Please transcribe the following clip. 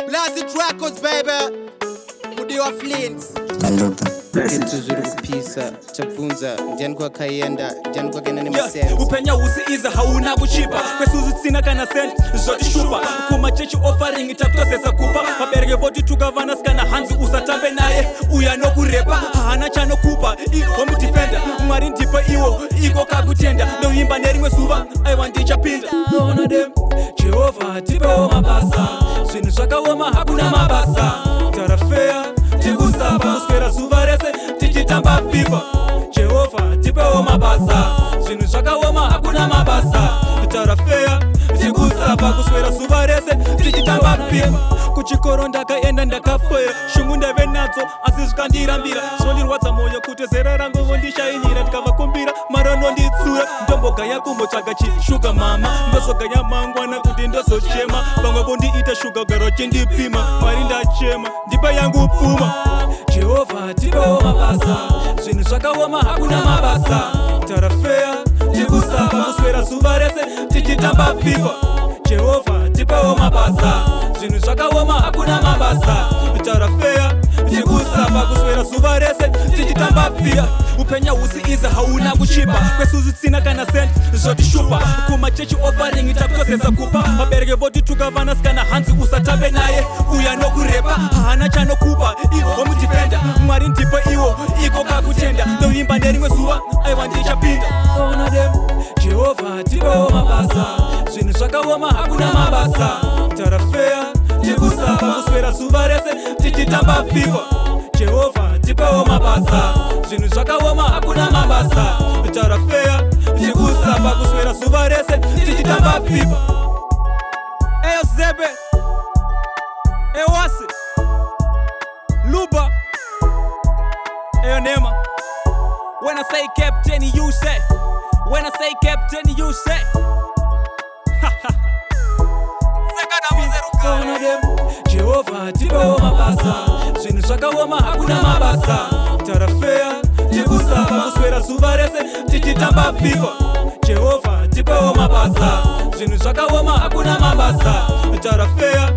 Blast Records, baby. Mudi wa Flint. Tuzuru kupisa Chabunza Ndiani kwa kayenda Ndiani kwa kena ni masense Upenya usi iza hauna kuchipa Kwesuzi tsina kana sent Zoti shupa Kuma chechi offering Itapto sesa kupa Maberge boti tukavana skana hanzi usatambe naye Uya no kurepa Hana chano kupa Homu defender Mwari ndipa iwo Iko kakutenda No himba nerimwe suva Aiwandicha pinda Nona dem Jehova tipe o mabasa Zinu shaka wama hakuna mabasa Tarafea Tigusaba Uspera suvarese Tichitamba FIFA Jehova tipe o mabasa Zinu shaka wama hakuna mabasa Tarafea Tigusaba Uspera suvarese Tichitamba FIFA Kuchikoro ndakaenda ndakafera Shungu ndave nadzo asi zvikandirambira Zvinondirwadza moyo kuti zera rangu vondishainira Ndikavakumbira marono nditsura Ndomboga kumbotsvaga chishuga mama Ndozoganya mangwana kuti ndozochema Vamwe vondiita shuga ugaro chindipima Mwari ndachema ndipa yangu pfuma Jehova tipewo mabasa Zvinhu zvakaoma hakuna mabasa Tarafea tikusava kuswera zuva rese tichitamba FIFA Jehova tipewo mabasa Zvinhu zvakaoma hakuna mabasa Tarafea tikusava kuswera zuva rese tichitamba FIFA Upenya usi iza hauna kuchipa Kwesuzi tsina kana sent zvotishupa Kuma chechi offering itaptosesa kupa Maberege boti tukavana skana hanzi usatambe naye Uya no kurepa hana chano kupa Homu defender Mwari ndipa iwo Iko kakutenda Ndohimba nerimwe suva Aiwandicha pinda Ona dem Jehova tipewo mabasa Zvinhu zvakaoma hakuna mabasa Tarafea tikusava kuswera zuva rese tichitamba FIFA Jehova tipewo mabasa Zvinhu zvakaoma hakuna mabasa Tarafea tikusava kuswera zuva rese tichitamba FIFA Eyo Zebe Eyo Wasi Luba Eyo Nema When I say captain you say When I say captain you say Jehova tipewo mabasa Zvinhu zvakaoma hakuna mabasa Tarafea tikusava kuswera zuva rese tichitamba FIFA Jehova tipewo mabasa Zvinhu zvakaoma hakuna mabasa Tarafea